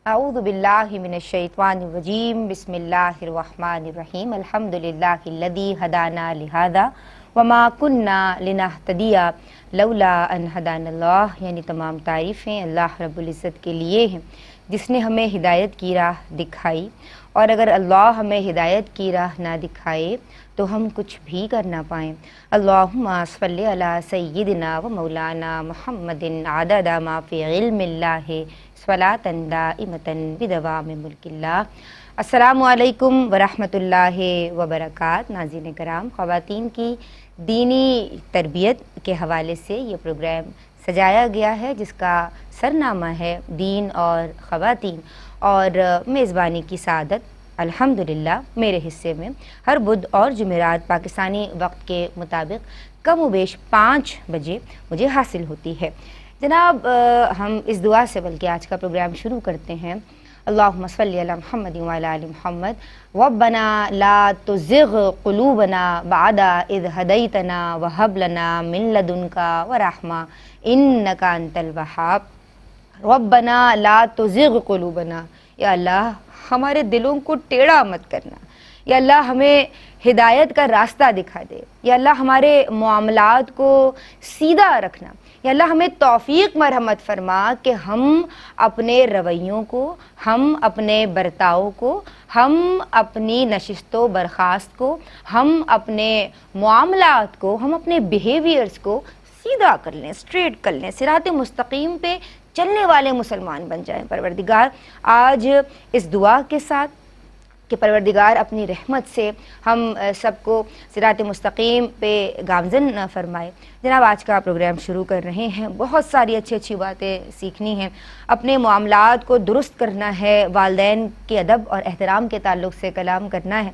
اعوذ باللہ من الشیطان الرجیم بسم اللہ الرحمن الرحیم الحمدللہ الذی ہدانا لہذا وما کننا لنہتدی لولا ان ہدانا اللہ، یعنی تمام تعریفیں اللہ رب العزت کے لیے ہیں جس نے ہمیں ہدایت کی راہ دکھائی، اور اگر اللہ ہمیں ہدایت کی راہ نہ دکھائے تو ہم کچھ بھی کر نہ پائیں۔ اللہم صلی علی سیدنا و مولانا محمد عدد ما فی علم اللہ صلاۃ دائمۃ بدوام ملک اللہ۔ السلام علیکم ورحمۃ اللہ وبرکاتہ۔ ناظرین کرام، خواتین کی دینی تربیت کے حوالے سے یہ پروگرام سجایا گیا ہے جس کا سرنامہ ہے دین اور خواتین، اور میزبانی کی سعادت الحمدللہ میرے حصے میں ہر بدھ اور جمعرات پاکستانی وقت کے مطابق کم و بیش 5 بجے مجھے حاصل ہوتی ہے۔ جناب، ہم اس دعا سے بلکہ آج کا پروگرام شروع کرتے ہیں۔ اللہم صلی علی محمد وعلی آل محمد ربنا لا تزغ قلوبنا بعد اذ ہدیتنا وہب لنا من لدنک ورحمہ انک انت الوہاب۔ ربنا لا تزغ قلوبنا، یا اللہ ہمارے دلوں کو ٹیڑھا مت کرنا، یا اللہ ہمیں ہدایت کا راستہ دکھا دے، یا اللہ ہمارے معاملات کو سیدھا رکھنا، یا اللہ ہمیں توفیق مرحمت فرما کہ ہم اپنے رویوں کو، ہم اپنے برتاؤ کو، ہم اپنی نشست و برخاست کو، ہم اپنے معاملات کو، ہم اپنے بیہیویئرز کو سیدھا کر لیں، اسٹریٹ کر لیں، صراط مستقیم پہ چلنے والے مسلمان بن جائیں۔ پروردگار آج اس دعا کے ساتھ کہ پروردگار اپنی رحمت سے ہم سب کو صراط مستقیم پہ گامزن فرمائے۔ جناب، آج کا پروگرام شروع کر رہے ہیں۔ بہت ساری اچھی باتیں سیکھنی ہیں، اپنے معاملات کو درست کرنا ہے، والدین کے ادب اور احترام کے تعلق سے کلام کرنا ہے،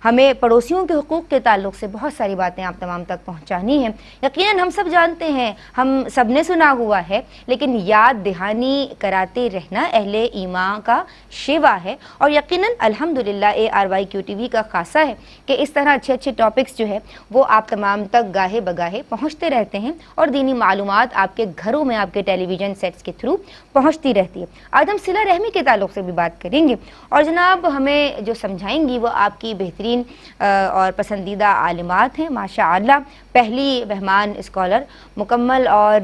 ہمیں پڑوسیوں کے حقوق کے تعلق سے بہت ساری باتیں آپ تمام تک پہنچانی ہیں۔ یقیناً ہم سب جانتے ہیں، ہم سب نے سنا ہوا ہے، لیکن یاد دہانی کراتے رہنا اہل ایمان کا شیوا ہے، اور یقیناً الحمدللہ ARYQ-TV کا خاصہ ہے کہ اس طرح اچھے ٹاپکس جو ہے وہ آپ تمام تک گاہے بگاہے پہنچتے رہتے ہیں، اور دینی معلومات آپ کے گھروں میں آپ کے ٹیلی ویژن سیٹس کے تھرو پہنچتی رہتی ہے۔ آج ہم صلہ رحمی کے تعلق سے بھی بات کریں گے، اور جناب ہمیں جو سمجھائیں گی وہ آپ کی بہترین اور پسندیدہ عالمات ہیں ماشاءاللہ۔ پہلی مہمان اسکالر، مکمل اور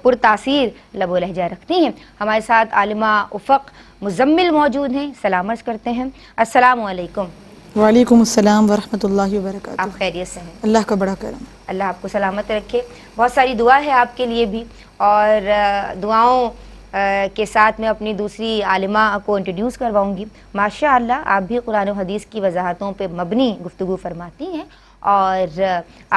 پرتاثیر لب و لہجہ رکھتی ہیں، ہمارے ساتھ عالمہ افق مزمل موجود ہیں۔ سلام عرض کرتے ہیں، السلام علیکم۔ وعلیکم السلام ورحمۃ اللہ وبرکاتہ۔ آپ خیریت سے ہیں؟ اللہ کا بڑا کرم۔ اللہ آپ کو سلامت رکھے۔ بہت ساری دعا ہے آپ کے لیے بھی، اور دعاؤں کے ساتھ میں اپنی دوسری عالمہ کو انٹروڈیوس کرواؤں گی۔ ماشاءاللہ آپ بھی قرآن و حدیث کی وضاحتوں پہ مبنی گفتگو فرماتی ہیں، اور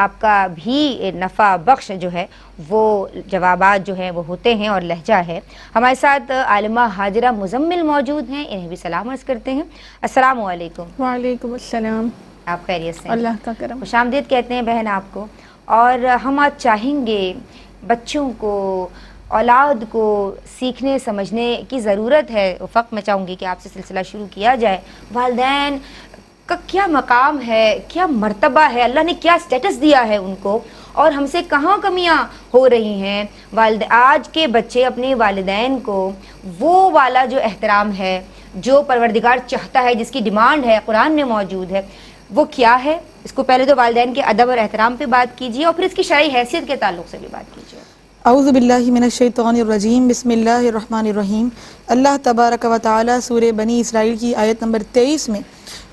آپ کا بھی نفع بخش جو ہے وہ جوابات جو ہیں وہ ہوتے ہیں اور لہجہ ہے۔ ہمارے ساتھ عالمہ ہاجرہ مزمل موجود ہیں، انہیں بھی سلام عرض کرتے ہیں، السلام علیکم۔ وعلیکم السلام۔ آپ خیریت سے ہیں؟ اللہ کا کرم۔ خوش آمدید کہتے ہیں بہن آپ کو، اور ہم آج چاہیں گے بچوں کو، اولاد کو سیکھنے سمجھنے کی ضرورت ہے۔ افق میں چاہوں گی کہ آپ سے سلسلہ شروع کیا جائے، والدین کا کیا مقام ہے، کیا مرتبہ ہے، اللہ نے کیا سٹیٹس دیا ہے ان کو، اور ہم سے کہاں کمیاں ہو رہی ہیں۔ آج کے بچے اپنے والدین کو وہ والا جو احترام ہے جو پروردگار چاہتا ہے، جس کی ڈیمانڈ ہے قرآن میں موجود ہے، وہ کیا ہے؟ اس کو پہلے تو والدین کے ادب اور احترام پہ بات کیجیے، اور پھر اس کی شرعی حیثیت کے تعلق سے بھی بات کیجیے۔ اعوذ باللہ من الشیطان الرجیم، بسم اللہ الرحمن الرحیم۔ اللہ تبارک و تعالی سورہ بنی اسرائیل کی آیت نمبر 23 میں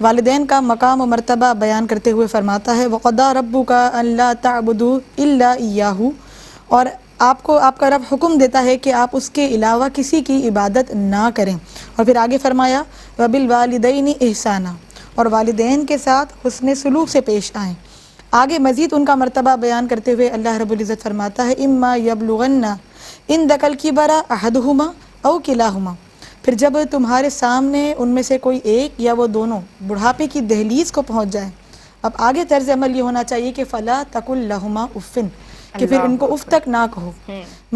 والدین کا مقام و مرتبہ بیان کرتے ہوئے فرماتا ہے وَقَضَىٰ رَبُّكَ أَلَّا تَعْبُدُوا إِلَّا إِيَّاهُ، اور آپ کا رب حکم دیتا ہے کہ آپ اس کے علاوہ کسی کی عبادت نہ کریں، اور پھر آگے فرمایا وَبِالْوَالِدَيْنِ إِحْسَانًا، اور والدین کے ساتھ حسن سلوک سے پیش آئیں۔ آگے مزید ان کا مرتبہ بیان کرتے ہوئے اللہ رب العزت فرماتا ہے اما یبلغن عندک الکبر احدہما او کلاہما، پھر جب تمہارے سامنے ان میں سے کوئی ایک یا وہ دونوں بڑھاپے کی دہلیز کو پہنچ جائیں۔ اب آگے طرز عمل یہ ہونا چاہیے کہ فلا تقل لہما افن، کہ پھر ان کو اف تک نہ کہو۔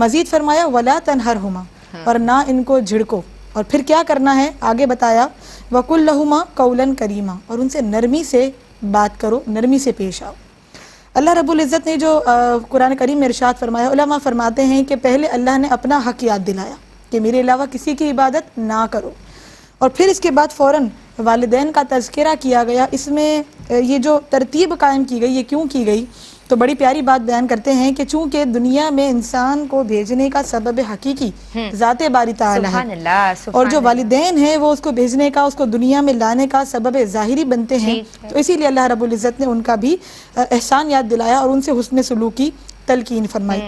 مزید فرمایا ولا تنہرہما، اور نہ ان کو جھڑکو، اور پھر کیا کرنا ہے آگے بتایا وقل لہما قولا کریما، اور ان سے نرمی سے بات کرو، نرمی سے پیش آؤ۔ اللہ رب العزت نے جو قرآن کریم میں ارشاد فرمایا، علماء فرماتے ہیں کہ پہلے اللہ نے اپنا حق یاد دلایا کہ میرے علاوہ کسی کی عبادت نہ کرو۔ اور پھر اس کے بعد فوراً والدین کا تذکرہ کیا گیا۔ اس میں یہ جو ترتیب قائم کی گئی، یہ کیوں کی گئی؟ تو بڑی پیاری بات بیان کرتے ہیں کہ چونکہ دنیا میں انسان کو بھیجنے کا سبب حقیقی ذات باری تعالی ہے، سبحان اللہ، اور جو والدین ہیں وہ اس کو بھیجنے کا، اس کو دنیا میں لانے کا سبب ظاہری بنتے ہیں۔ تو اسی لیے اللہ رب العزت نے ان کا بھی احسان یاد دلایا اور ان سے حسن سلوک کی تلقین فرمائی۔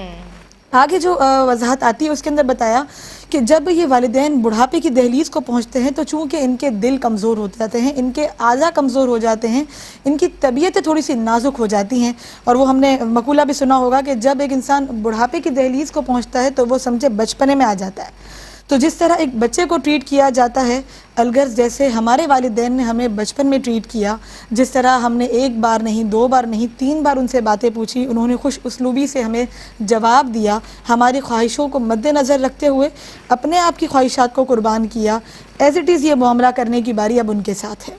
آگے جو وضاحت آتی ہے اس کے اندر بتایا کہ جب یہ والدین بڑھاپے کی دہلیز کو پہنچتے ہیں تو چونکہ ان کے دل کمزور ہو جاتے ہیں، ان کے اعضاء کمزور ہو جاتے ہیں، ان کی طبیعتیں تھوڑی سی نازک ہو جاتی ہیں، اور وہ ہم نے مقولہ بھی سنا ہوگا کہ جب ایک انسان بڑھاپے کی دہلیز کو پہنچتا ہے تو وہ سمجھے بچپنے میں آ جاتا ہے۔ تو جس طرح ایک بچے کو ٹریٹ کیا جاتا ہے الغرض جیسے ہمارے والدین نے ہمیں بچپن میں ٹریٹ کیا، جس طرح ہم نے ایک بار نہیں، دو بار نہیں، 3 بار ان سے باتیں پوچھی، انہوں نے خوش اسلوبی سے ہمیں جواب دیا، ہماری خواہشوں کو مد نظر رکھتے ہوئے اپنے آپ کی خواہشات کو قربان کیا، ایز اٹ از یہ معاملہ کرنے کی باری اب ان کے ساتھ ہے۔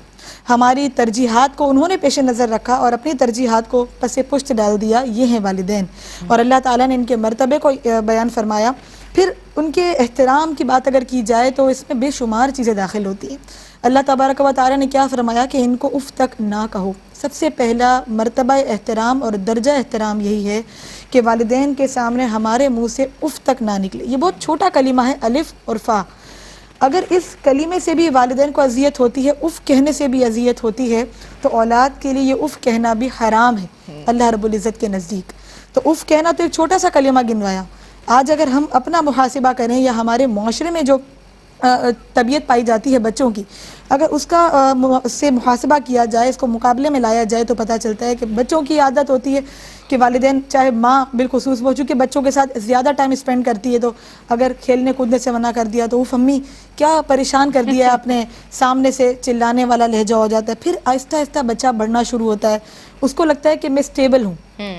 ہماری ترجیحات کو انہوں نے پیش نظر رکھا اور اپنی ترجیحات کو پس پشت ڈال دیا، یہ ہیں والدین۔ اور اللہ تعالیٰ نے ان کے مرتبے کو بیان فرمایا۔ پھر ان کے احترام کی بات اگر کی جائے تو اس میں بے شمار چیزیں داخل ہوتی ہیں۔ اللہ تبارک و تعالیٰ نے کیا فرمایا کہ ان کو اف تک نہ کہو۔ سب سے پہلا مرتبہ احترام اور درجہ احترام یہی ہے کہ والدین کے سامنے ہمارے منہ سے اف تک نہ نکلے۔ یہ بہت چھوٹا کلمہ ہے، الف اور فا، اگر اس کلمے سے بھی والدین کو اذیت ہوتی ہے، اف کہنے سے بھی اذیت ہوتی ہے، تو اولاد کے لیے یہ اف کہنا بھی حرام ہے اللہ رب العزت کے نزدیک۔ تو اف کہنا تو ایک چھوٹا سا کلمہ گنوایا۔ آج اگر ہم اپنا محاسبہ کریں یا ہمارے معاشرے میں جو طبیعت پائی جاتی ہے بچوں کی، اگر اس کا سے محاسبہ کیا جائے، اس کو مقابلے میں لایا جائے تو پتہ چلتا ہے کہ بچوں کی عادت ہوتی ہے کہ والدین، چاہے ماں بالخصوص وہ چونکہ بچوں کے ساتھ زیادہ ٹائم اسپینڈ کرتی ہے، تو اگر کھیلنے کودنے سے منع کر دیا تو وہ امی کیا پریشان کر دیا ہے، اپنے سامنے سے چلانے والا لہجہ ہو جاتا ہے۔ پھر آہستہ آہستہ بچہ بڑھنا شروع ہوتا ہے، اس کو لگتا ہے کہ میں اسٹیبل ہوں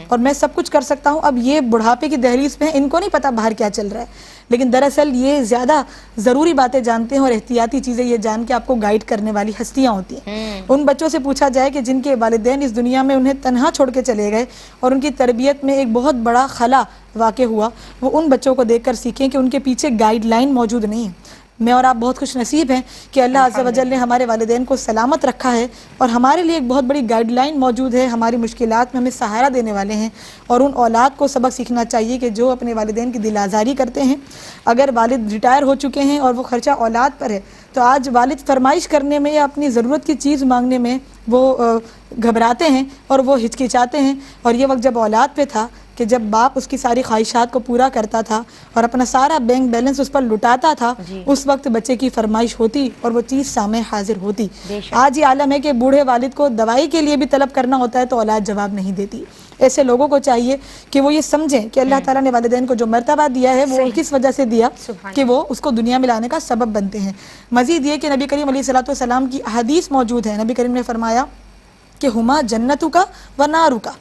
اور میں سب کچھ کر سکتا ہوں۔ اب یہ بڑھاپے کی دہلیز پہ ہیں، ان کو نہیں پتا باہر کیا چل رہا ہے، لیکن دراصل یہ زیادہ ضروری باتیں جانتے ہیں اور احتیاطی چیزیں یہ جان کے آپ کو گائیڈ کرنے والی ہستیاں ہوتی ہیں۔ ان بچوں سے پوچھا جائے کہ جن کے والدین اس دنیا میں انہیں تنہا چھوڑ کے چلے گئے اور ان کی تربیت میں ایک بہت بڑا خلا واقع ہوا، وہ ان بچوں کو دیکھ کر سیکھیں کہ ان کے پیچھے گائیڈ لائن موجود نہیں ہے۔ میں اور آپ بہت خوش نصیب ہیں کہ اللہ عز و جل نے ہمارے والدین کو سلامت رکھا ہے اور ہمارے لیے ایک بہت بڑی گائیڈ لائن موجود ہے، ہماری مشکلات میں ہمیں سہارا دینے والے ہیں۔ اور ان اولاد کو سبق سیکھنا چاہیے کہ جو اپنے والدین کی دل آزاری کرتے ہیں، اگر والد ریٹائر ہو چکے ہیں اور وہ خرچہ اولاد پر ہے، تو آج والد فرمائش کرنے میں یا اپنی ضرورت کی چیز مانگنے میں وہ گھبراتے ہیں اور وہ ہچکچاتے ہیں۔ اور یہ وقت جب اولاد پہ تھا کہ جب باپ اس کی ساری خواہشات کو پورا کرتا تھا اور اپنا سارا بینک بیلنس اس پر لٹاتا تھا، اس وقت بچے کی فرمائش ہوتی اور وہ چیز سامنے حاضر ہوتی۔ آج یہ عالم ہے کہ بوڑھے والد کو دوائی کے لیے بھی طلب کرنا ہوتا ہے تو اولاد جواب نہیں دیتی۔ ایسے لوگوں کو چاہیے کہ وہ یہ سمجھیں کہ اللہ تعالیٰ نے والدین کو جو مرتبہ دیا ہے وہ کس وجہ سے دیا کہ وہ اس کو دنیا میں لانے کا سبب بنتے ہیں۔ مزید یہ کہ نبی کریم علیہ السلام کی حدیث موجود ہے، نبی کریم نے فرمایا کہ ہما جنتو کا و نارو کا،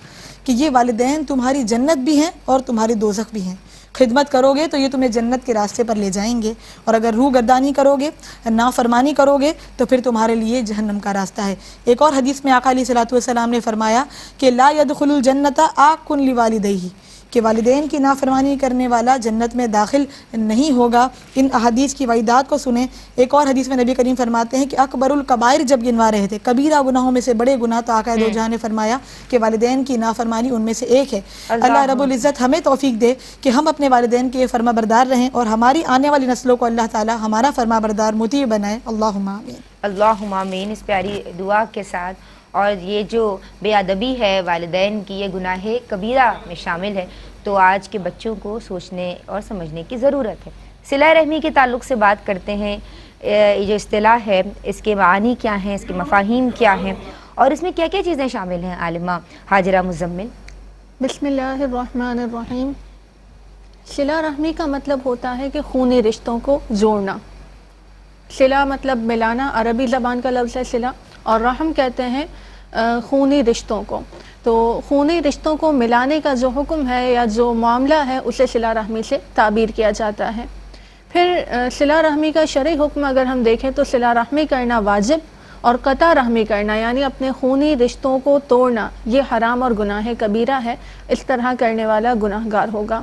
کہ یہ والدین تمہاری جنت بھی ہیں اور تمہاری دوزخ بھی ہیں۔ خدمت کرو گے تو یہ تمہیں جنت کے راستے پر لے جائیں گے، اور اگر روح گردانی کرو گے، نافرمانی کرو گے تو پھر تمہارے لیے جہنم کا راستہ ہے۔ ایک اور حدیث میں آقا علیہ الصلوۃ والسلام نے فرمایا کہ لا يدخل الجنت عاق لوالدیہ، کہ والدین کی نافرمانی کرنے والا جنت میں داخل نہیں ہوگا۔ ان احادیث کی وعیدات کو سنیں۔ ایک اور حدیث میں نبی کریم فرماتے ہیں کہ اکبر الکبائر جب گنوا رہے تھے، کبیرہ گناہوں میں سے بڑے گناہ، تو آقا دو جہاں نے فرمایا کہ والدین کی نافرمانی ان میں سے ایک ہے۔ اللہ رب العزت ہمیں توفیق دے کہ ہم اپنے والدین کے فرما بردار رہیں اور ہماری آنے والی نسلوں کو اللہ تعالی ہمارا فرما بردار مطیع بنائے۔ اللہم آمین۔ اللہم آمین۔ اس پیاری دعا کے ساتھ، اور یہ جو بے ادبی ہے والدین کی، یہ گناہ کبیرہ میں شامل ہے، تو آج کے بچوں کو سوچنے اور سمجھنے کی ضرورت ہے۔ صلہ رحمی کے تعلق سے بات کرتے ہیں۔ یہ جو اصطلاح ہے اس کے معانی کیا ہیں، اس کے مفاہیم کیا ہیں، اور اس میں کیا کیا چیزیں شامل ہیں؟ عالمہ ہاجرہ مزمل۔ بسم اللہ الرحمن الرحیم۔ صلہ رحمی کا مطلب ہوتا ہے کہ خونی رشتوں کو جوڑنا۔ صلہ مطلب ملانا، عربی زبان کا لفظ ہے صلہ، اور رحم کہتے ہیں خونی رشتوں کو۔ تو خونی رشتوں کو ملانے کا جو حکم ہے یا جو معاملہ ہے اسے صلہ رحمی سے تعبیر کیا جاتا ہے۔ پھر صلہ رحمی کا شرعی حکم اگر ہم دیکھیں تو صلہ رحمی کرنا واجب، اور قطع رحمی کرنا یعنی اپنے خونی رشتوں کو توڑنا یہ حرام اور گناہ کبیرہ ہے۔ اس طرح کرنے والا گناہ گار ہوگا۔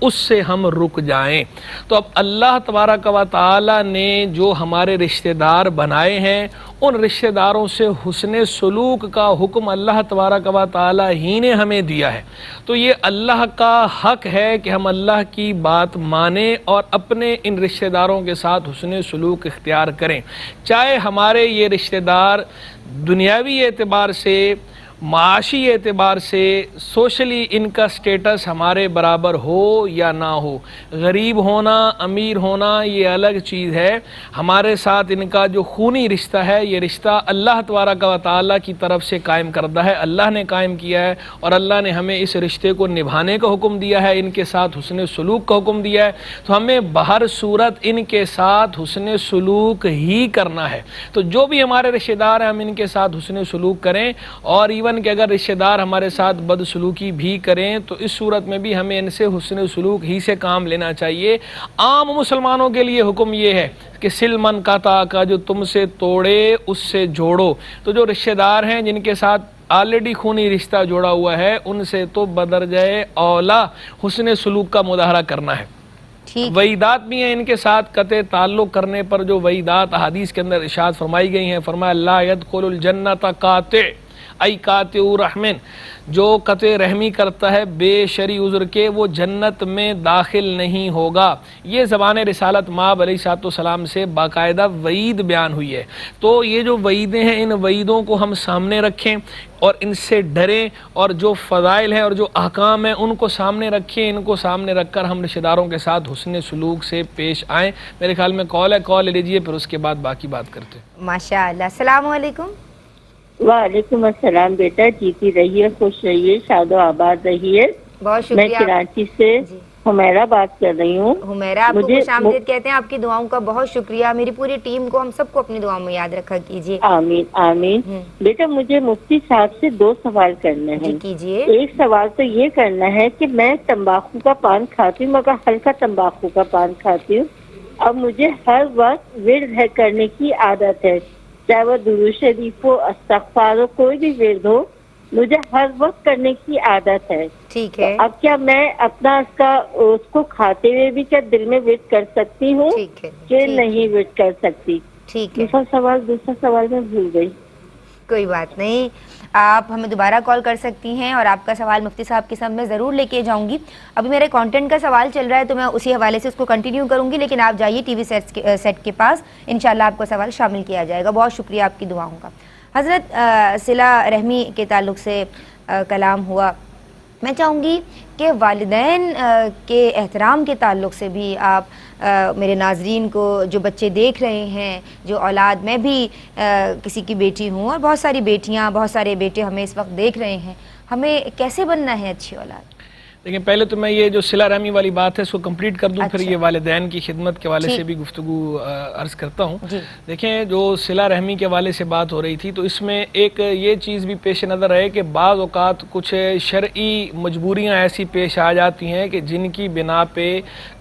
اس سے ہم رک جائیں۔ تو اب اللہ تبارک و تعالی نے جو ہمارے رشتہ دار بنائے ہیں ان رشتہ داروں سے حسن سلوک کا حکم اللہ تبارک و تعالی ہی نے ہمیں دیا ہے۔ تو یہ اللہ کا حق ہے کہ ہم اللہ کی بات مانیں اور اپنے ان رشتہ داروں کے ساتھ حسن سلوک اختیار کریں، چاہے ہمارے یہ رشتہ دار دنیاوی اعتبار سے، معاشی اعتبار سے، سوشلی ان کا سٹیٹس ہمارے برابر ہو یا نہ ہو، غریب ہونا امیر ہونا یہ الگ چیز ہے، ہمارے ساتھ ان کا جو خونی رشتہ ہے یہ رشتہ اللہ تبارک و تعالیٰ کی طرف سے قائم کردہ ہے، اللہ نے قائم کیا ہے اور اللہ نے ہمیں اس رشتے کو نبھانے کا حکم دیا ہے، ان کے ساتھ حسن سلوک کا حکم دیا ہے۔ تو ہمیں بہر صورت ان کے ساتھ حسن سلوک ہی کرنا ہے۔ تو جو بھی ہمارے رشتہ دار ہیں ہم ان کے ساتھ حسن سلوک کریں، اور کہ اگر رشتہ دار ہمارے ساتھ بدسلوکی بھی کریں تو اس صورت میں بھی ہمیں ان سے حسن سلوک ہی سے کام لینا چاہیے۔ عام مسلمانوں کے لیے حکم یہ ہے کہ سل من قطع کا، جو تم سے توڑے اس سے جوڑو۔ تو جو رشتہ دار ہیں جن کے ساتھ آلریڈی خونی رشتہ جوڑا ہوا ہے ان سے تو بدرجہ اولا حسن سلوک کا مظاہرہ کرنا ہے۔ وعیدات بھی ہیں ان کے ساتھ قطع تعلق کرنے پر، جو وعیدات احادیث کے اندر ارشاد فرمائی گئی ہیں، فرمایا لا يدخل الجنت قاطع ای قاطع رحمن، جو قطع رحمی کرتا ہے بے شرعی عذر کے وہ جنت میں داخل نہیں ہوگا۔ یہ زبان رسالت مآب علیہ الصلوۃ والسلام سے باقاعدہ وعید بیان ہوئی ہے۔ تو یہ جو وعیدیں ہیں ان وعیدوں کو ہم سامنے رکھیں اور ان سے ڈریں، اور جو فضائل ہیں اور جو احکام ہیں ان کو سامنے رکھیں، ان کو سامنے رکھ کر ہم رشتہ داروں کے ساتھ حسن سلوک سے پیش آئیں۔ میرے خیال میں کال ہے، کال لے لیجیے پھر اس کے بعد باقی بات کرتے ہیں۔ ماشاء اللہ، السلام علیکم۔ وعلیکم السلام بیٹا، جیتی رہیے، خوش رہیے، شاد و آباد رہیے۔ بہت میں شکریہ۔ کراچی سے حمیرہ بات کر رہی ہوں۔ حمیرہ، آپ کو خوش آمدید کہتے ہیں، آپ کی دعاؤں کا بہت شکریہ، میری پوری ٹیم کو، ہم سب کو اپنی دعاؤں میں یاد رکھا کیجیے۔ آمین آمین۔ بیٹا مجھے مفتی صاحب سے 2 سوال کرنے ہیں۔ کیجیے۔ ایک سوال تو یہ کرنا ہے کہ میں تمباکو کا پان کھاتی ہوں مگر ہلکا تمباکو کا پان کھاتی ہوں، اب مجھے ہر وقت ورد کرنے کی عادت ہے، چاہے وہ درود شریف ہو، استغفار ہو، کوئی بھی ورد ہو، مجھے ہر وقت کرنے کی عادت ہے۔ ٹھیک ہے، اب کیا میں اپنا اس کو کھاتے ہوئے بھی کیا دل میں ورد کر سکتی ہوں کہ نہیں ورد کر سکتی؟ ٹھیک ہے، دوسرا سوال میں بھول گئی۔ کوئی بات نہیں، آپ ہمیں دوبارہ کال کر سکتی ہیں اور آپ کا سوال مفتی صاحب کے سامنے ضرور لے کے جاؤں گی۔ ابھی میرے کانٹینٹ کا سوال چل رہا ہے تو میں اسی حوالے سے اس کو کنٹینیو کروں گی، لیکن آپ جائیے ٹی وی سیٹ کے پاس، انشاءاللہ آپ کا سوال شامل کیا جائے گا۔ بہت شکریہ آپ کی دعاؤں کا۔ حضرت صلہ رحمی کے تعلق سے کلام ہوا، میں چاہوں گی کہ والدین کے احترام کے تعلق سے بھی آپ میرے ناظرین کو، جو بچے دیکھ رہے ہیں، جو اولاد، میں بھی کسی کی بیٹی ہوں اور بہت ساری بیٹیاں، بہت سارے بیٹے ہمیں اس وقت دیکھ رہے ہیں، ہمیں کیسے بننا ہے اچھی اولاد؟ لیکن پہلے تو میں یہ جو صلہ رحمی والی بات ہے اس کو کمپلیٹ کر دوں، پھر یہ والدین کی خدمت کے حوالے سے بھی گفتگو عرض کرتا ہوں۔ دیکھیں، جو صلہ رحمی کے حوالے سے بات ہو رہی تھی تو اس میں ایک یہ چیز بھی پیش نظر ہے کہ بعض اوقات کچھ شرعی مجبوریاں ایسی پیش آ جاتی ہیں کہ جن کی بنا پہ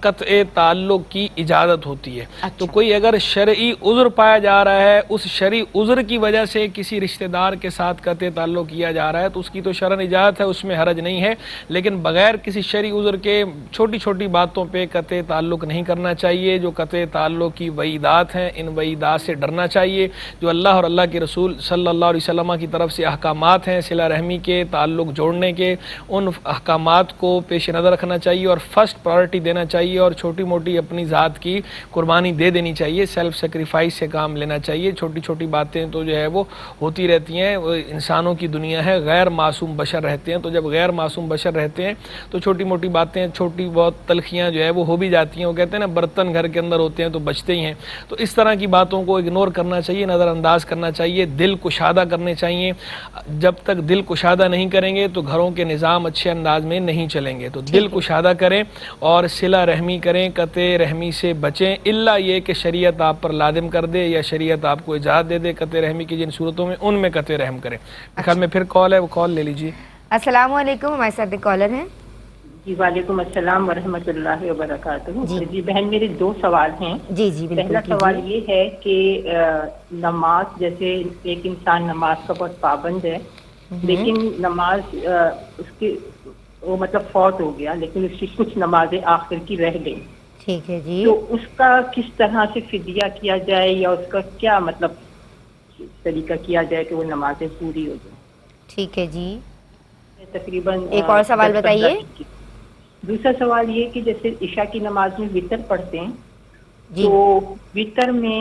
قطع تعلق کی اجازت ہوتی ہے۔ تو کوئی اگر شرعی عذر پایا جا رہا ہے، اس شرعی عذر کی وجہ سے کسی رشتہ دار کے ساتھ قطع تعلق کیا جا رہا ہے تو اس کی تو شرعاً اجازت ہے، اس میں حرج نہیں ہے، لیکن بغیر کسی شرعی عذر کے چھوٹی چھوٹی باتوں پہ قطع تعلق نہیں کرنا چاہیے۔ جو قطع تعلق کی وعیدات ہیں ان وعیدات سے ڈرنا چاہیے، جو اللہ اور اللہ کے رسول صلی اللہ علیہ وسلم کی طرف سے احکامات ہیں صلہ رحمی کے، تعلق جوڑنے کے، ان احکامات کو پیش نظر رکھنا چاہیے اور فرسٹ پرائرٹی دینا چاہیے، اور چھوٹی موٹی اپنی ذات کی قربانی دے دینی چاہیے، سیلف سیکریفائس سے کام لینا چاہیے۔ چھوٹی چھوٹی باتیں تو جو ہے وہ ہوتی رہتی ہیں، انسانوں کی دنیا ہے، غیر معصوم بشر رہتے ہیں، تو جب غیر معصوم بشر رہتے ہیں تو چھوٹی موٹی باتیں، چھوٹی بہت تلخیاں جو ہے وہ ہو بھی جاتی ہیں۔ وہ کہتے ہیں نا برتن گھر کے اندر ہوتے ہیں تو بچتے ہی ہیں، تو اس طرح کی باتوں کو اگنور کرنا چاہیے، نظر انداز کرنا چاہیے، دل کشادہ کرنے چاہیے۔ جب تک دل کشادہ نہیں کریں گے تو گھروں کے نظام اچھے انداز میں نہیں چلیں گے، تو دل کشادہ کریں اور صلہ رحمی کریں، قطع رحمی سے بچیں، الا یہ کہ شریعت آپ پر لازم کر دے یا شریعت آپ کو اجازت دے دے قطع رحمی کی جن صورتوں میں، ان میں قطع رحم کریں۔ خیال میں پھر کال ہے، وہ کال لے لیجیے۔ السلام علیکم، ہمارے ساتھ کالر ہیں۔ جی وعلیکم السلام ورحمۃ اللہ وبرکاتہ۔ جی بہن، میرے 2 سوال ہیں۔ جی جی بالکل۔ پہلا سوال یہ ہے کہ نماز، جیسے ایک انسان نماز کا بہت پابند ہے، لیکن نماز اس کی وہ مطلب فوت ہو گیا لیکن اس کی کچھ نمازیں آخر کی رہ گئیں، ٹھیک ہے جی، تو اس کا کس طرح سے فدیہ کیا جائے یا اس کا کیا مطلب طریقہ کیا جائے کہ وہ نمازیں پوری ہو جائیں؟ ٹھیک ہے جی، تقریباً ایک اور سوال 10-15 بتائیے۔ دن کی۔ دوسرا سوال یہ کہ جیسے عشاء کی نماز میں وطر پڑھتے ہیں جی تو وطر میں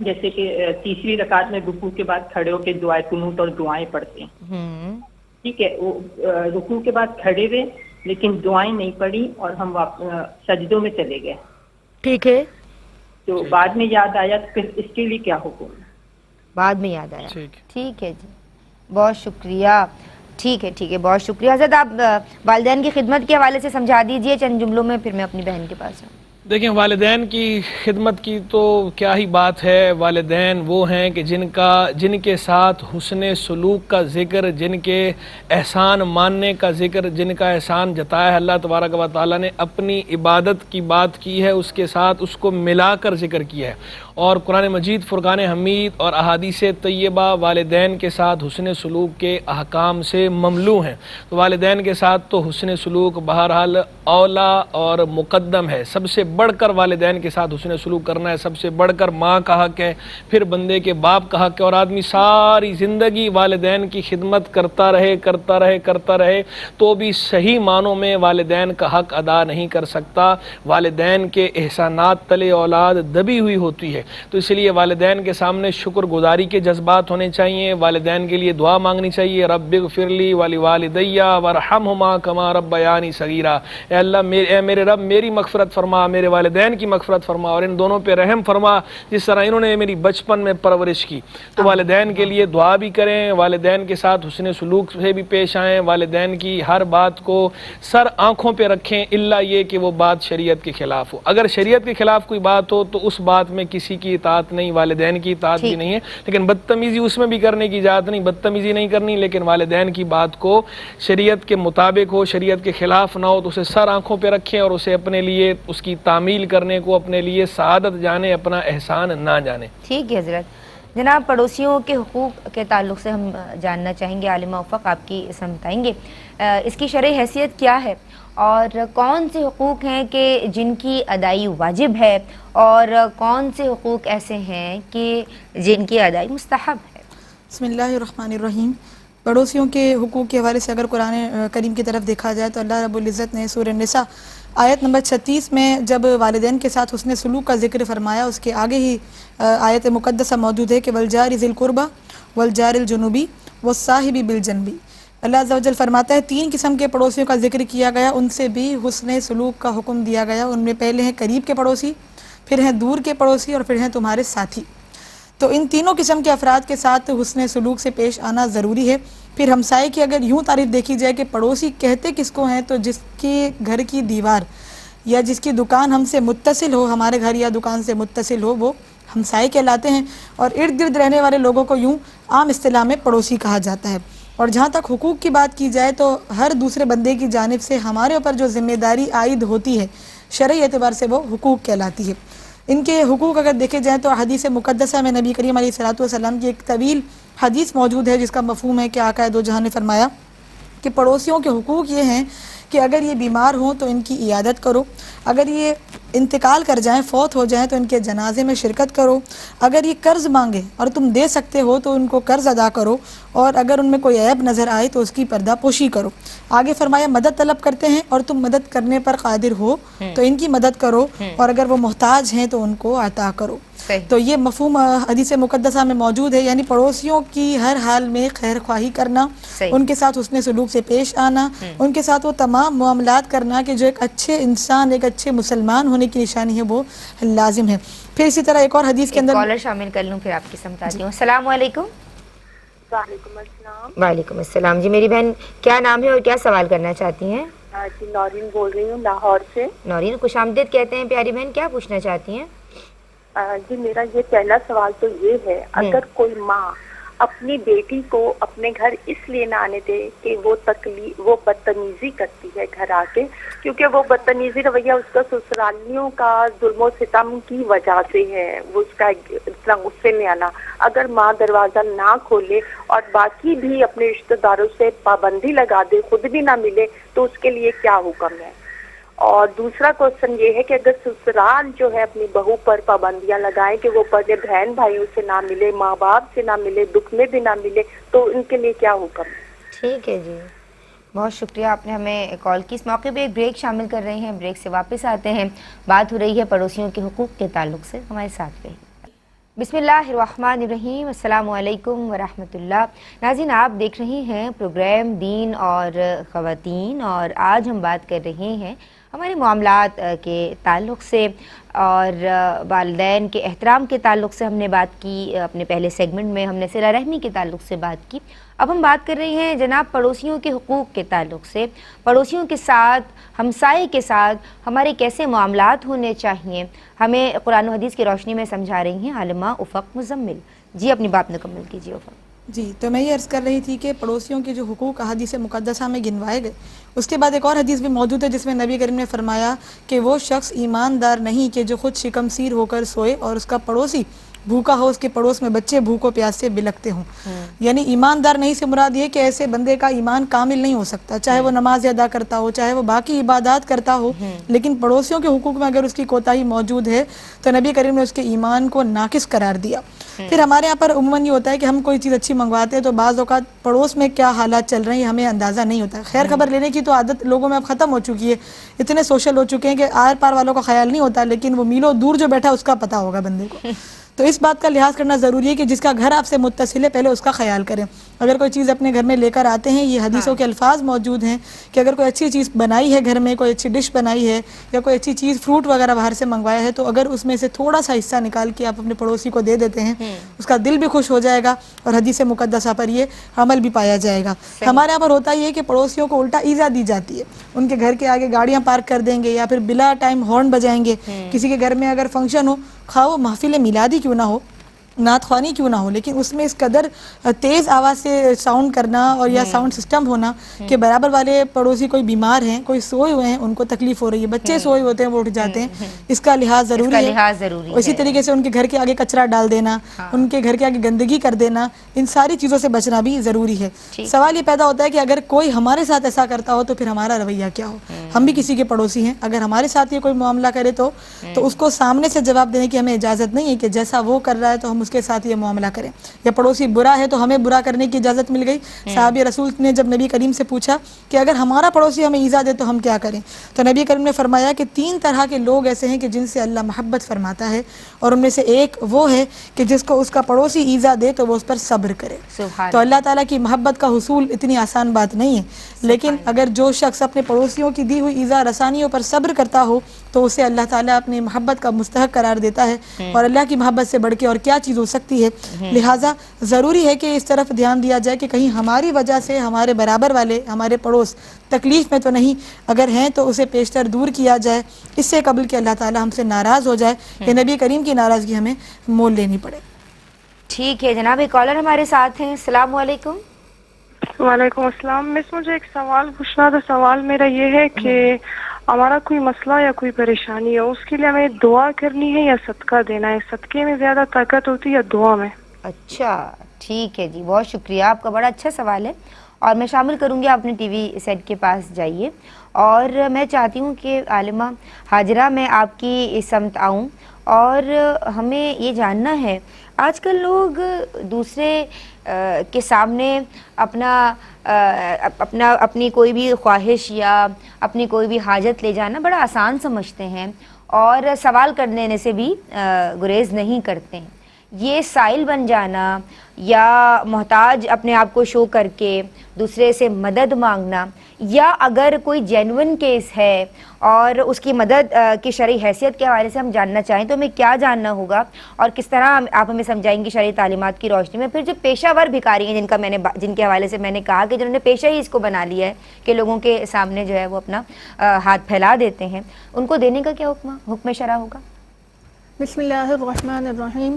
جیسے کہ تیسری رکعت میں رکوع کے بعد کھڑے ہو کے دعائے قنوت اور دعائیں پڑھتے ہیں، ہوں ٹھیک ہے، وہ رکوع کے بعد کھڑے ہوئے لیکن دعائیں نہیں پڑھی اور ہم سجدوں میں چلے گئے، ٹھیک ہے، تو بعد میں یاد آیا تو پھر اس کے لیے کیا حکم ہے؟ بعد میں یاد آیا، ٹھیک۔ ٹھیک ہے جی، بہت شکریہ، ٹھیک ہے، بہت شکریہ حضرت۔ آپ والدین کی خدمت کے حوالے سے سمجھا دیجئے چند جملوں میں، پھر میں اپنی بہن کے پاس جاؤں۔ دیکھیں والدین کی خدمت کی تو کیا ہی بات ہے، والدین وہ ہیں کہ جن کے ساتھ حسن سلوک کا ذکر، جن کے احسان ماننے کا ذکر، جن کا احسان جتایا ہے اللہ تبارک و تعالیٰ نے، اپنی عبادت کی بات کی ہے، اس کے ساتھ اس کو ملا کر ذکر کیا ہے، اور قرآن مجید، فرقان حمید اور احادیث طیبہ والدین کے ساتھ حسن سلوک کے احکام سے مملو ہیں۔ تو والدین کے ساتھ تو حسن سلوک بہرحال اولا اور مقدم ہے، سب سے بڑھ کر والدین کے ساتھ حسن سلوک کرنا ہے، سب سے بڑھ کر ماں کا حق ہے، پھر بندے کے باپ کا حق ہے، اور آدمی ساری زندگی والدین کی خدمت کرتا رہے تو بھی صحیح معنوں میں والدین کا حق ادا نہیں کر سکتا۔ والدین کے احسانات تلے اولاد دبی ہوئی ہوتی ہے، تو اس لیے والدین کے سامنے شکر گزاری کے جذبات ہونے چاہیے، والدین کے لیے دعا مانگنی چاہیے، رب اغفر لی ولوالدی وارحمہما کما ربیانی صغیرا، اے اللہ اے میرے رب میری مغفرت فرما، میرے والدین کی مغفرت فرما، اور ان دونوں پہ رحم فرما جس طرح انہوں نے میری بچپن میں پرورش کی۔ تو والدین کے لیے دعا بھی کریں، والدین کے ساتھ حسن سلوک سے بھی پیش آئیں، والدین کی ہر بات کو سر آنکھوں پہ رکھیں الا یہ کہ وہ بات شریعت کے خلاف ہو۔ اگر شریعت کے خلاف کوئی بات ہو تو اس بات میں کسی کی اطاعت نہیں، والدین کی اطاعت بھی نہیں ہے، لیکن بدتمیزی اس میں بھی کرنے کی اجازت نہیں، بدتمیزی نہیں کرنی، لیکن والدین کی بات کو شریعت کے مطابق ہو، شریعت کے خلاف نہ ہو تو اسے سر آنکھوں پہ رکھیں، اور اسے اپنے لیے اس کی تعمیل کرنے کو اپنے لیے سعادت جانے، اپنا احسان نہ جانے۔ ٹھیک ہے حضرت۔ جناب پڑوسیوں کے حقوق کے تعلق سے ہم جاننا چاہیں گے، عالمہ افق آپ کی اسم بتائیں گے اس کی شرعی حیثیت کیا ہے، اور کون سے حقوق ہیں کہ جن کی ادائی واجب ہے، اور کون سے حقوق ایسے ہیں کہ جن کی ادائی مستحب ہے؟ بسم اللہ الرحمن الرحیم۔ پڑوسیوں کے حقوق کے حوالے سے اگر قرآن کریم کی طرف دیکھا جائے تو اللہ رب العزت نے سورہ النساء آیت نمبر 36 میں جب والدین کے ساتھ حسن سلوک کا ذکر فرمایا، اس کے آگے ہی آیت مقدسہ موجود ہے کہ والجار ذی القربہ والجار الجنوبی والصاحب بالجنبی۔ اللہ عز و جل فرماتا ہے 3 قسم کے پڑوسیوں کا ذکر کیا گیا، ان سے بھی حسن سلوک کا حکم دیا گیا۔ ان میں پہلے ہیں قریب کے پڑوسی، پھر ہیں دور کے پڑوسی، اور پھر ہیں تمہارے ساتھی۔ تو ان تینوں قسم کے افراد کے ساتھ حسن سلوک سے پیش آنا ضروری ہے۔ پھر ہمسائے کی اگر یوں تعریف دیکھی جائے کہ پڑوسی کہتے کس کو ہیں، تو جس کے گھر کی دیوار یا جس کی دکان ہم سے متصل ہو، ہمارے گھر یا دکان سے متصل ہو، وہ ہمسائے کہلاتے ہیں، اور ارد گرد رہنے والے لوگوں کو یوں عام اصطلاح میں پڑوسی کہا جاتا ہے۔ اور جہاں تک حقوق کی بات کی جائے تو ہر دوسرے بندے کی جانب سے ہمارے اوپر جو ذمہ داری عائد ہوتی ہے شرعی اعتبار سے وہ حقوق کہلاتی ہے۔ ان کے حقوق اگر دیکھے جائیں تو حدیث مقدسہ میں نبی کریم علیہ السلام کی ایک طویل حدیث موجود ہے جس کا مفہوم ہے کہ آقا دو جہاں نے فرمایا کہ پڑوسیوں کے حقوق یہ ہیں کہ اگر یہ بیمار ہوں تو ان کی عیادت کرو، اگر یہ انتقال کر جائیں، فوت ہو جائیں تو ان کے جنازے میں شرکت کرو، اگر یہ قرض مانگے اور تم دے سکتے ہو تو ان کو قرض ادا کرو، اور اگر ان میں کوئی عیب نظر آئے تو اس کی پردہ پوشی کرو۔ آگے فرمایا مدد طلب کرتے ہیں اور تم مدد کرنے پر قادر ہو تو ان کی مدد کرو، اور اگر وہ محتاج ہیں تو ان کو عطا کرو۔ تو یہ مفہوم حدیث مقدسہ میں موجود ہے، یعنی پڑوسیوں کی ہر حال میں خیر خواہی کرنا، ان کے ساتھ حسن سلوک سے پیش آنا، ان کے ساتھ وہ تمام معاملات کرنا کہ جو ایک اچھے انسان، ایک اچھے مسلمان ہونے کی نشانی ہے وہ لازم ہے۔ پھر اسی طرح ایک اور حدیث کے اندر کالر شامل کر لوں، پھر آپ کی سمجھاتی ہوں۔ السلام علیکم۔ وعلیکم السلام۔ وعلیکم السلام جی، میری بہن کیا نام ہے اور کیا سوال کرنا چاہتی ہیں؟ جی نورین بول رہی ہوں لاہور سے۔ نورین خوش آمدید کہتے ہیں پیاری بہن، کیا پوچھنا چاہتی ہیں؟ جی میرا یہ پہلا سوال تو یہ ہے، اگر کوئی ماں اپنی بیٹی کو اپنے گھر اس لیے نہ آنے دے کہ وہ بدتمیزی کرتی ہے گھر آ کے، کیونکہ وہ بدتمیزی رویہ اس کا سسرالیوں کا ظلم و ستم کی وجہ سے ہے، وہ اس کا اتنا غصے میں آنا۔ اگر ماں دروازہ نہ کھولے اور باقی بھی اپنے رشتہ داروں سے پابندی لگا دے، خود بھی نہ ملے، تو اس کے لیے کیا حکم ہے؟ اور دوسرا کوشچن یہ ہے کہ اگر سسرال جو ہے اپنی بہو پر پابندیاں لگائیں کہ وہ اپنے بہن بھائیوں سے نہ ملے، ماں باپ سے نہ ملے، دکھ میں بھی نہ ملے، تو ان کے لیے کیا حکم ہے؟ ٹھیک ہے جی، بہت شکریہ آپ نے ہمیں کال کی۔ اس موقع پہ ایک بریک شامل کر رہے ہیں، بریک سے واپس آتے ہیں۔ بات ہو رہی ہے پڑوسیوں کے حقوق کے تعلق سے، ہمارے ساتھ رہیے۔ بسم اللہ الرحمن الرحیم، السلام علیکم ورحمۃ اللہ۔ ناظرین، آپ دیکھ رہے ہیں پروگرام دین اور خواتین، اور آج ہم بات کر رہے ہیں ہمارے معاملات کے تعلق سے اور والدین کے احترام کے تعلق سے ہم نے بات کی۔ اپنے پہلے سیگمنٹ میں ہم نے صلہ رحمی کے تعلق سے بات کی، اب ہم بات کر رہے ہیں جناب پڑوسیوں کے حقوق کے تعلق سے۔ پڑوسیوں کے ساتھ، ہمسائے کے ساتھ ہمارے کیسے معاملات ہونے چاہیے، ہمیں قرآن و حدیث کی روشنی میں سمجھا رہی ہیں عالمہ افق مزمل جی۔ اپنی بات مکمل کیجیے افق۔ جی، تو میں یہ عرض کر رہی تھی کہ پڑوسیوں کے جو حقوق احادیث مقدسہ میں گنوائے گئے، اس کے بعد ایک اور حدیث بھی موجود ہے جس میں نبی کریم نے فرمایا کہ وہ شخص ایماندار نہیں کہ جو خود شکم سیر ہو کر سوئے اور اس کا پڑوسی بھوکا ہو، اس کے پڑوس میں بچے بھوکو پیاس سے بلکتے ہوں۔ یعنی ایماندار نہیں سے مراد یہ کہ ایسے بندے کا ایمان کامل نہیں ہو سکتا، چاہے وہ نماز ادا کرتا ہو، چاہے وہ باقی عبادات کرتا ہو، لیکن پڑوسیوں کے حقوق میں اگر اس کی کوتاہی موجود ہے تو نبی کریم نے اس کے ایمان کو ناقص قرار دیا۔ پھر ہمارے یہاں پر عموماً یہ ہوتا ہے کہ ہم کوئی چیز اچھی منگواتے ہیں تو بعض اوقات پڑوس میں کیا حالات چل رہے ہیں ہمیں اندازہ نہیں ہوتا۔ خیر خبر لینے کی تو عادت لوگوں میں اب ختم ہو چکی ہے، اتنے سوشل ہو چکے ہیں کہ آر پار والوں کا خیال نہیں ہوتا، لیکن وہ میلوں دور جو بیٹھا اس کا پتہ ہوگا بندے کو۔ تو اس بات کا لحاظ کرنا ضروری ہے کہ جس کا گھر آپ سے متصل ہے پہلے اس کا خیال کریں۔ اگر کوئی چیز اپنے گھر میں لے کر آتے ہیں، یہ حدیثوں کے الفاظ موجود ہیں کہ اگر کوئی اچھی چیز بنائی ہے گھر میں، کوئی اچھی ڈش بنائی ہے یا کوئی اچھی چیز فروٹ وغیرہ باہر سے منگوایا ہے، تو اگر اس میں سے تھوڑا سا حصہ نکال کے آپ اپنے پڑوسی کو دے دیتے ہیں، اس کا دل بھی خوش ہو جائے گا اور حدیث مقدسہ پر یہ عمل بھی پایا جائے گا۔ ہمارے یہاں پر ہوتا یہ کہ پڑوسیوں کو الٹا ایذا دی جاتی ہے، ان کے گھر کے آگے گاڑیاں پارک کر دیں گے یا پھر بلا ٹائم ہارن بجائیں گے۔ کسی کے گھر میں اگر فنکشن ہو، خواہ وہ محفل میلادی کیوں نہ ہو، نعت خوانی کیوں نہ ہو، لیکن اس میں اس قدر تیز آواز سے ساؤنڈ کرنا اور یا ساؤنڈ سسٹم ہونا کہ برابر والے پڑوسی کوئی بیمار ہیں، کوئی سوئے ہوئے ہیں، ان کو تکلیف ہو رہی ہے، بچے سوئے ہوتے ہیں وہ اٹھ جاتے ہیں، اس کا لحاظ ضروری ہے۔ اسی طریقے سے ان کے گھر کے آگے کچرا ڈال دینا، ان کے گھر کے آگے گندگی کر دینا، ان ساری چیزوں سے بچنا بھی ضروری ہے۔ سوال یہ پیدا ہوتا ہے کہ اگر کوئی ہمارے ساتھ ایسا کرتا ہو تو پھر ہمارا رویہ کیا ہو؟ ہم بھی کسی کے پڑوسی ہیں، اگر ہمارے ساتھ یہ کوئی معاملہ کرے تو اس کو سامنے سے جواب دینے کی ہمیں اجازت نہیں ہے کہ جیسا وہ کر رہا ہے تو ہم اس کے ساتھ یہ معاملہ کریں، یا پڑوسی برا ہے تو ہمیں برا کرنے کی اجازت مل گئی۔ صحابی رسول نے جب نبی کریم سے پوچھا کہ اگر ہمارا پڑوسی ہمیں ایذا دے تو ہم کیا کریں، تو نبی کریم نے فرمایا کہ 3 طرح کے لوگ ایسے ہیں کہ جن سے اللہ محبت فرماتا ہے، اور ان میں سے ایک وہ ہے کہ جس کو اس کا پڑوسی ایذا دے تو وہ اس پر صبر کرے۔ تو اللہ تعالیٰ کی محبت کا حصول اتنی آسان بات نہیں ہے، لیکن اگر جو شخص اپنے پڑوسیوں کی دی ہوئی ایذا رسانیوں پر صبر کرتا ہو تو اسے اللہ تعالیٰ اپنی محبت کا مستحق قرار دیتا ہے، اور اللہ کی محبت سے بڑھ کے اور کیا چیز ہو سکتی ہے۔ لہٰذا ضروری ہے کہ اس طرف دھیان دیا جائے کہ کہیں ہماری وجہ سے ہمارے برابر والے، ہمارے پڑوس تکلیف میں تو نہیں، اگر ہیں تو اسے پیشتر دور کیا جائے، اس سے قبل کہ اللہ تعالیٰ ہم سے ناراض ہو جائے کہ نبی کریم کی ناراضگی ہمیں مول لینی پڑے۔ ٹھیک ہے جناب، ایک کالر ہمارے ساتھ ہیں۔ السلام علیکم۔ وعلیکم السلام۔ مس مجھے ایک سوال پوچھنا تھا۔ سوال میرا یہ ہے کہ ہمارا کوئی مسئلہ یا کوئی پریشانی ہے، اس کے لیے ہمیں دعا کرنی ہے یا صدقہ دینا ہے؟ صدقے میں زیادہ طاقت ہوتی ہے یا دعا میں؟ اچھا ٹھیک ہے جی، بہت شکریہ، آپ کا بڑا اچھا سوال ہے اور میں شامل کروں گی، آپ اپنے ٹی وی سیٹ کے پاس جائیے، اور میں چاہتی ہوں کہ عالمہ حاجرہ میں آپ کی سمت آؤں، اور ہمیں یہ جاننا ہے آج کل لوگ دوسرے کے سامنے اپنی کوئی بھی خواہش یا اپنی کوئی بھی حاجت لے جانا بڑا آسان سمجھتے ہیں اور سوال کر لینے سے بھی گریز نہیں کرتے ہیں۔ یہ سائل بن جانا یا محتاج اپنے آپ کو شو کر کے دوسرے سے مدد مانگنا، یا اگر کوئی جینون کیس ہے اور اس کی مدد کی شرعی حیثیت کے حوالے سے ہم جاننا چاہیں تو ہمیں کیا جاننا ہوگا اور کس طرح آپ ہمیں سمجھائیں گی شرعی تعلیمات کی روشنی میں؟ پھر جو پیشہ ور بھکاری ہیں جن کے حوالے سے میں نے کہا کہ جنہوں نے پیشہ ہی اس کو بنا لیا ہے کہ لوگوں کے سامنے جو ہے وہ اپنا ہاتھ پھیلا دیتے ہیں، ان کو دینے کا کیا حکم شرع ہوگا؟ بسم اللہ الرحمن الرحیم۔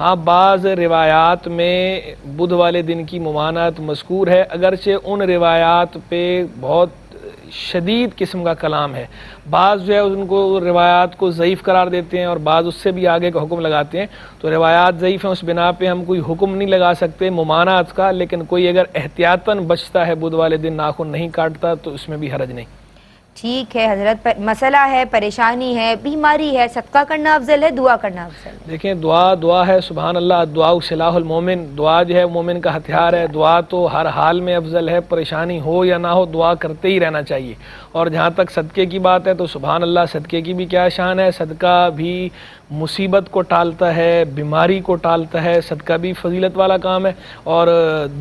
ہاں بعض روایات میں بدھ والے دن کی ممانعت مذکور ہے، اگرچہ ان روایات پہ بہت شدید قسم کا کلام ہے، بعض جو ہے ان کو روایات کو ضعیف قرار دیتے ہیں اور بعض اس سے بھی آگے کا حکم لگاتے ہیں، تو روایات ضعیف ہیں، اس بنا پہ ہم کوئی حکم نہیں لگا سکتے ممانعت کا، لیکن کوئی اگر احتیاطاً بچتا ہے بدھ والے دن ناخن نہیں کاٹتا تو اس میں بھی حرج نہیں۔ ٹھیک ہے حضرت، مسئلہ ہے، پریشانی ہے، بیماری ہے، صدقہ کرنا افضل ہے، دعا کرنا افضل ہے؟ دیکھیں دعا ہے، سبحان اللہ، دعا سلاح المومن، دعا جو ہے مومن کا ہتھیار ہے، دعا تو ہر حال میں افضل ہے، پریشانی ہو یا نہ ہو دعا کرتے ہی رہنا چاہیے۔ اور جہاں تک صدقے کی بات ہے تو سبحان اللہ، صدقے کی بھی کیا شان ہے، صدقہ بھی مصیبت کو ٹالتا ہے، بیماری کو ٹالتا ہے، صدقہ بھی فضیلت والا کام ہے، اور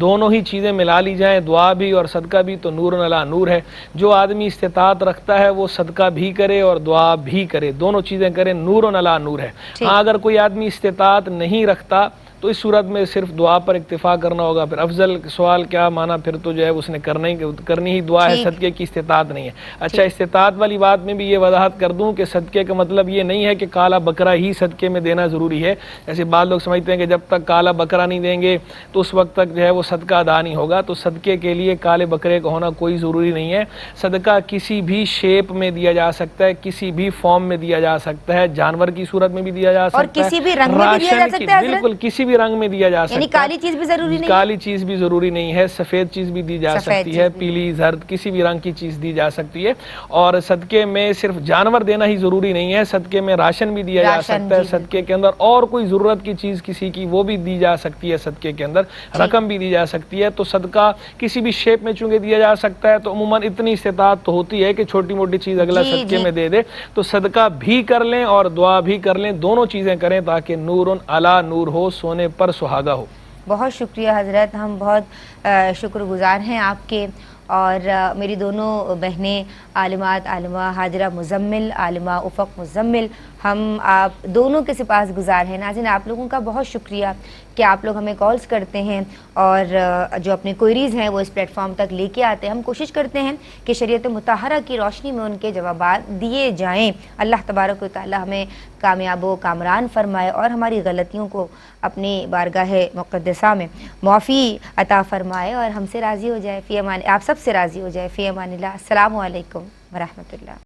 دونوں ہی چیزیں ملا لی جائیں، دعا بھی اور صدقہ بھی، تو نور علی نور ہے۔ جو آدمی استطاعت رکھتا ہے وہ صدقہ بھی کرے اور دعا بھی کرے، دونوں چیزیں کرے، نور علی نور ہے۔ ہاں اگر کوئی آدمی استطاعت نہیں رکھتا تو اس صورت میں صرف دعا پر اکتفا کرنا ہوگا، پھر افضل سوال کیا مانا، پھر تو جو ہے اس نے کرنی ہی دعا ہے، صدقے کی استطاعت نہیں ہے۔ اچھا استطاعت والی بات میں بھی یہ وضاحت کر دوں کہ صدقے کا مطلب یہ نہیں ہے کہ کالا بکرا ہی صدقے میں دینا ضروری ہے، جیسے بعض لوگ سمجھتے ہیں کہ جب تک کالا بکرا نہیں دیں گے تو اس وقت تک جو ہے وہ صدقہ ادا نہیں ہوگا، تو صدقے کے لیے کالے بکرے کا ہونا کوئی ضروری نہیں ہے۔ صدقہ کسی بھی شیپ میں دیا جا سکتا ہے، کسی بھی فارم میں دیا جا سکتا ہے، جانور کی صورت میں بھی دیا جا سکتا ہے، اور کسی بھی رنگ میں بھی دیا جا سکتا ہے، بالکل کسی بھی رنگ میں دیا جا سکتا ہے، یعنی کالی چیز بھی ضروری نہیں، کالی چیز بھی ضروری نہیں ہے، سفید چیز بھی دی جا سکتی ہے، پیلی زرد کسی بھی رنگ کی چیز دی جا سکتی ہے۔ اور صدقے میں صرف جانور دینا ہی ضروری نہیں ہے، صدقے میں راشن بھی دیا جا سکتا ہے، صدقے کے اندر اور کوئی ضرورت کی چیز کسی کی وہ بھی دی جا سکتی ہے، صدقے کے اندر رقم بھی دی جا سکتی ہے۔ تو صدقہ کسی بھی شیپ میں چونکہ دیا جا سکتا ہے تو عموماً اتنی استطاعت تو ہوتی ہے کہ چھوٹی موٹی چیز اگلا صدقے میں دے دے، تو صدقہ بھی کر لیں اور دعا بھی کر لیں، دونوں چیزیں کریں تاکہ نور علی نور ہو، سونے پر سہاگا ہو۔ بہت شکریہ حضرت، ہم بہت شکر گزار ہیں آپ کے، اور میری دونوں بہنیں عالمات، عالمہ حاجرہ مزمل، عالمہ افق مزمل، ہم آپ دونوں کے سپاس گزار ہیں۔ ناظرین آپ لوگوں کا بہت شکریہ کہ آپ لوگ ہمیں کالز کرتے ہیں اور جو اپنے کوئریز ہیں وہ اس پلیٹ فارم تک لے کے آتے ہیں۔ ہم کوشش کرتے ہیں کہ شریعت مطہرہ کی روشنی میں ان کے جوابات دیے جائیں۔ اللہ تبارک و تعالی ہمیں کامیاب و کامران فرمائے اور ہماری غلطیوں کو اپنی بارگاہ مقدسہ میں معافی عطا فرمائے اور ہم سے راضی ہو جائے، فی امان، آپ سب سے راضی ہو جائے، فی امان اللہ۔ السلام علیکم ورحمۃ اللہ۔